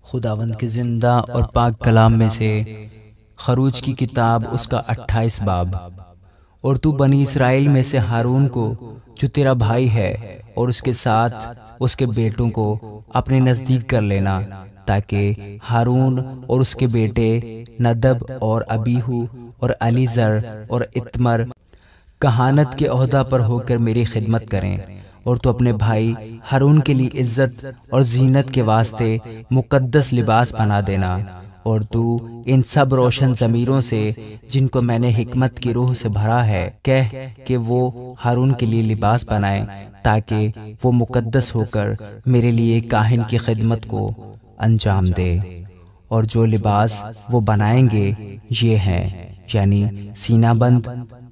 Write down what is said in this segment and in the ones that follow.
خداوند کے زندہ اور پاک کلام میں سے خروج کی کتاب اس کا 28 باب۔ اور تو بنی اسرائیل میں سے ہارون کو جو تیرا بھائی ہے اور اس کے ساتھ اس کے بیٹوں کو اپنے نزدیک کر لینا، تاکہ ہارون اور اس کے بیٹے ندب اور ابیہو اور علیزر اور اتمر کہانت کے عہدہ پر ہو کر میری خدمت کریں۔ اور تو اپنے بھائی ہارون کے لیے عزت اور زینت کے واسطے مقدس لباس بنا دینا۔ اور تو ان سب روشن ضمیروں سے جن کو میں نے حکمت کی روح سے بھرا ہے کہہ کہ وہ ہارون کے لیے لباس بنائیں، تاکہ وہ مقدس ہو کر میرے لیے کاہن کی خدمت کو انجام دے۔ اور جو لباس وہ بنائیں گے یہ ہیں، یعنی سینہ بند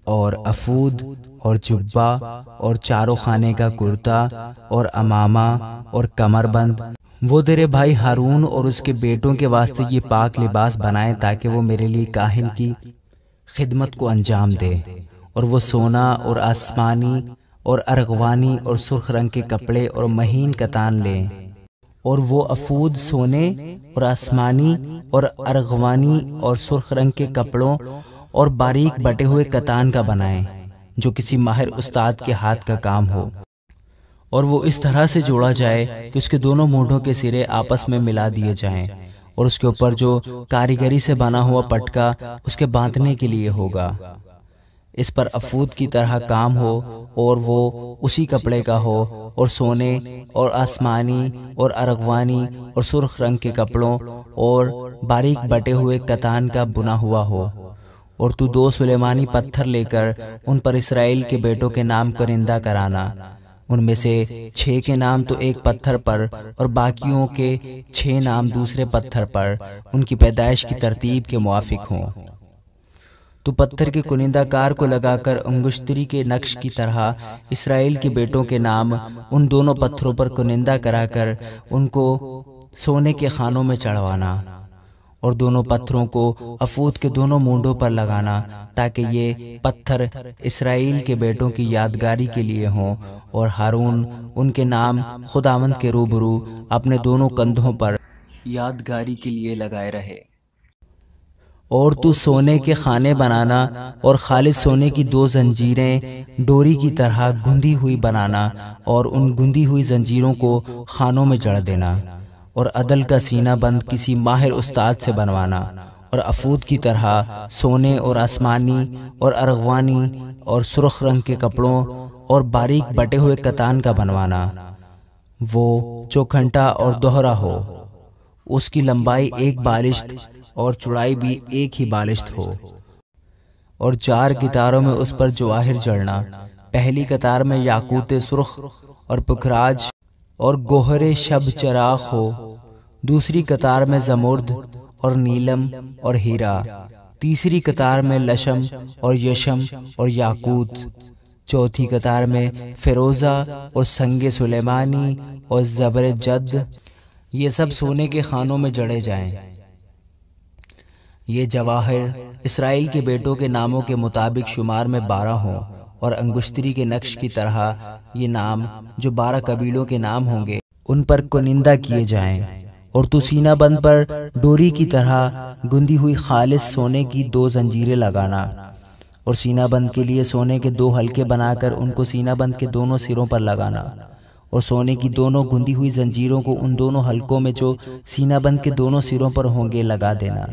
اور افود اور جبہ اور چاروں خانے کا کرتا اور امامہ اور کمر بند۔ وہ تیرے بھائی ہارون اور اس کے بیٹوں کے واسطے یہ پاک لباس بنائیں، تاکہ وہ میرے لیے کاہن کی خدمت کو انجام دے۔ اور وہ سونا اور آسمانی اور ارغوانی اور سرخ رنگ کے کپڑے اور مہین کتان لیں۔ اور وہ افود سونے اور آسمانی اور ارغوانی اور سرخ رنگ کے کپڑوں اور باریک بٹے ہوئے کتان کا بنائیں، جو کسی ماہر استاد کے ہاتھ کا کام ہو۔ اور وہ اس طرح سے جوڑا جائے کہ اس کے دونوں مونڈوں کے سرے آپس میں ملا دیے جائیں، اور اس کے اوپر جو کاریگری سے بنا ہوا پٹکا اس کے باندھنے کے لیے ہوگا، اس پر افود کی طرح کام ہو، اور وہ اسی کپڑے کا ہو، اور سونے اور آسمانی اور ارغوانی اور سرخ رنگ کے کپڑوں اور باریک بٹے ہوئے کتان کا بنا ہوا ہو۔ اور تو 2 سلیمانی پتھر لے کر ان پر اسرائیل کے بیٹوں کے نام کرندہ کرانا، ان میں سے 6 کے نام تو ایک پتھر پر اور باقیوں کے 6 نام دوسرے پتھر پر ان کی پیدائش کی ترتیب کے موافق ہوں۔ تو پتھر کے کنندہ کار کو لگا کر انگشتری کے نقش کی طرح اسرائیل کے بیٹوں کے نام ان دونوں پتھروں پر کنندہ کرا کر ان کو سونے کے خانوں میں چڑھوانا، اور دونوں پتھروں کو افود کے دونوں مونڈوں پر لگانا، تاکہ یہ پتھر اسرائیل کے بیٹوں کی یادگاری کے لیے ہوں، اور ہارون ان کے نام خداوند کے روبرو اپنے دونوں کندھوں پر یادگاری کے لیے لگائے رہے۔ اور تو سونے کے خانے بنانا اور خالص سونے کی 2 زنجیریں ڈوری کی طرح گندھی ہوئی بنانا، اور ان گندھی ہوئی زنجیروں کو خانوں میں جڑ دینا۔ اور عدل کا سینہ بند کسی ماہر استاد سے بنوانا، اور افود کی طرح سونے اور آسمانی اور ارغوانی اور سرخ رنگ کے کپڑوں اور باریک بٹے ہوئے کتان کا بنوانا، وہ چوکھنٹا اور دوہرا ہو، اس کی لمبائی 1 بالشت اور چوڑائی بھی 1 ہی بالشت ہو۔ اور 4 قطاروں میں اس پر جواہر جڑنا، پہلی قطار میں یاقوت سرخ اور پکھراج اور گوہر شب چراغ ہو، دوسری قطار میں زمرد اور نیلم اور ہیرا، تیسری قطار میں لشم اور یشم اور یاقوت، چوتھی قطار میں فیروزہ اور سنگ سلیمانی اور زبر جد۔ یہ سب سونے کے خانوں میں جڑے جائیں۔ یہ جواہر اسرائیل کے بیٹوں کے ناموں کے مطابق شمار میں 12 ہوں، اور انگشتری کے نقش کی طرح یہ نام جو 12 قبیلوں کے نام ہوں گے ان پر کنندہ کیے جائیں۔ اور تو سینہ بند پر ڈوری کی طرح گندھی ہوئی خالص سونے کی 2 زنجیریں لگانا، اور سینہ بند کے لیے سونے کے 2 حلقے بنا کر ان کو سینہ بند کے دونوں سروں پر لگانا، اور سونے کی دونوں گندھی ہوئی زنجیروں کو ان دونوں حلقوں میں جو سینہ بند کے دونوں سروں پر ہوں گے لگا دینا،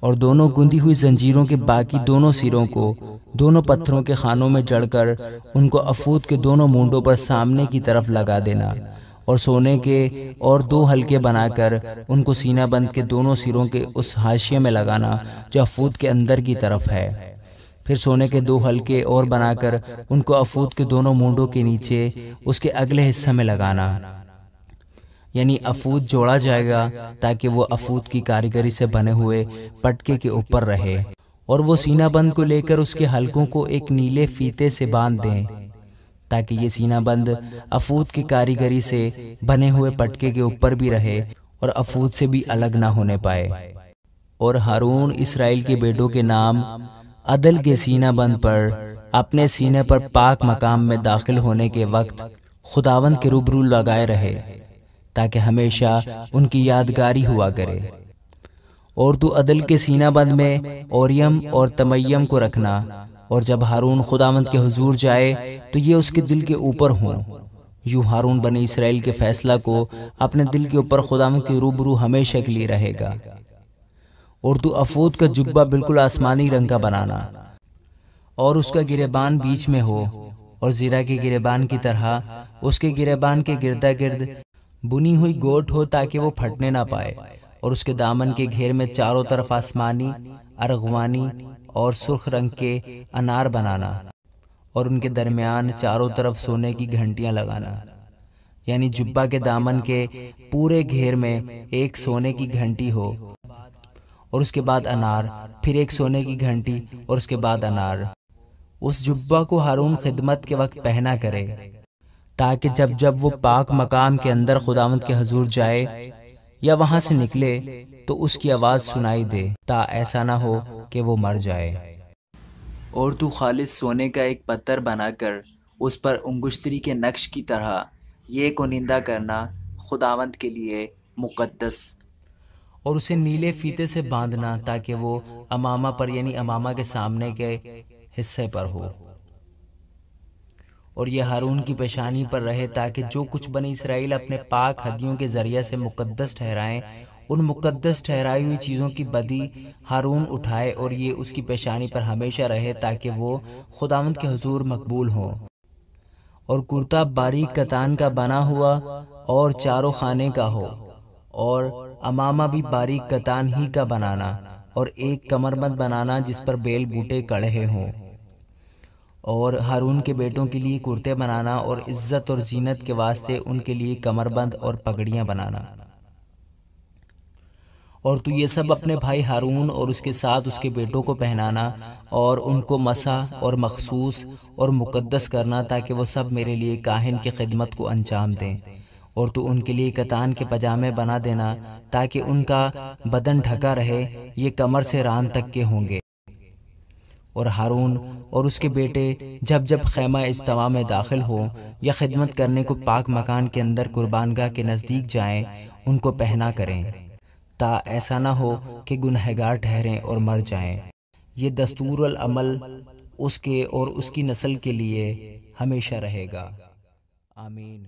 اور دونوں گندھی ہوئی زنجیروں کے باقی دونوں سروں کو دونوں پتھروں کے خانوں میں جڑ کر ان کو افود کے دونوں مونڈوں پر سامنے کی طرف لگا دینا، اور سونے کے اور 2 حلقے بنا کر ان کو سینہ بند کے دونوں سروں کے اس حاشیے میں لگانا جو افود کے اندر کی طرف ہے۔ پھر سونے کے 2 حلقے اور بنا کر ان کو افود کے دونوں مونڈوں کے نیچے اس کے اگلے حصے میں لگانا، یعنی افود جوڑا جائے گا تاکہ وہ افود کی کاریگری سے بنے ہوئے پٹکے کے اوپر رہے، اور وہ سینہ بند کو لے کر اس کے حلقوں کو ایک نیلے فیتے سے باندھ دیں، تاکہ یہ سینہ بند افود کی کاریگری سے بنے ہوئے پٹکے کے اوپر بھی رہے اور افود سے بھی الگ نہ ہونے پائے۔ اور ہارون اسرائیل کے بیٹوں کے نام عدل کے سینہ بند پر اپنے سینے پر پاک مقام میں داخل ہونے کے وقت خداوند کے روبرو لگائے رہے، تاکہ ہمیشہ ان کی یادگاری ہوا کرے۔ اور تو عدل کے سینہ بند میں اوریم اور تمیم کو رکھنا، اور جب ہارون خداوند کے حضور جائے تو یہ اس کے دل کے اوپر ہوں۔ یوں ہارون بنی اسرائیل کے فیصلہ کو اپنے دل کے اوپر خداوند کے روبرو ہمیشہ کے لیے رہے گا۔ اور تو افود کا جبہ بالکل آسمانی رنگ کا بنانا، اور اس کا گریبان بیچ میں ہو، اور زیرہ کے گریبان کی طرح اس کے گریبان کے گردا گرد بنی ہوئی گوٹ ہو تاکہ وہ پھٹنے نہ پائے، اور اس کے دامن کے گھیر میں چاروں طرف آسمانی، ارغوانی اور سرخ رنگ کے انار بنانا، اور ان کے درمیان چاروں طرف سونے کی گھنٹیاں لگانا، یعنی جبہ کے دامن کے پورے گھیر میں ایک سونے کی گھنٹی ہو، اور اس کے بعد انار، پھر ایک سونے کی گھنٹی، اور اس کے بعد انار۔ اس جبہ کو ہارون خدمت کے وقت پہنا کرے، تاکہ جب وہ پاک مقام کے اندر خداوند کے حضور جائے یا وہاں سے نکلے تو اس کی آواز سنائی دے، تا ایسا نہ ہو کہ وہ مر جائے۔ اور تو خالص سونے کا ایک پتھر بنا کر اس پر انگشتری کے نقش کی طرح یہ کنندہ کرنا خداوند کے لیے مقدس، اور اسے نیلے فیتے سے باندھنا تاکہ وہ امامہ پر یعنی امامہ کے سامنے کے حصے پر ہو، اور یہ ہارون کی پیشانی پر رہے تاکہ جو کچھ بنی اسرائیل اپنے پاک ہدیوں کے ذریعے سے مقدس ٹھہرائیں، ان مقدس ٹھہرائی ہوئی چیزوں کی بدی ہارون اٹھائے، اور یہ اس کی پیشانی پر ہمیشہ رہے تاکہ وہ خداوند کے حضور مقبول ہوں۔ اور کرتا باریک کتان کا بنا ہوا اور چاروں خانے کا ہو، اور امامہ بھی باریک کتان ہی کا بنانا، اور ایک کمربند بنانا جس پر بیل بوٹے کڑھے ہوں، اور ہارون کے بیٹوں کے لیے کرتے بنانا، اور عزت اور زینت کے واسطے ان کے لیے کمربند اور پگڑیاں بنانا۔ اور تو یہ سب اپنے بھائی ہارون اور اس کے ساتھ اس کے بیٹوں کو پہنانا، اور ان کو مسح اور مخصوص اور مقدس کرنا تاکہ وہ سب میرے لیے کاہن کی خدمت کو انجام دیں۔ اور تو ان کے لیے کتان کے پجامے بنا دینا تاکہ ان کا بدن ڈھکا رہے، یہ کمر سے ران تک کے ہوں گے۔ اور ہارون اور اس کے بیٹے جب خیمہ اجتماع میں داخل ہوں یا خدمت کرنے کو پاک مکان کے اندر قربانگاہ کے نزدیک جائیں، ان کو پہنا کریں، تا ایسا نہ ہو کہ گنہگار ٹھہریں اور مر جائیں۔ یہ دستور العمل اس کے اور اس کی نسل کے لیے ہمیشہ رہے گا۔ آمین۔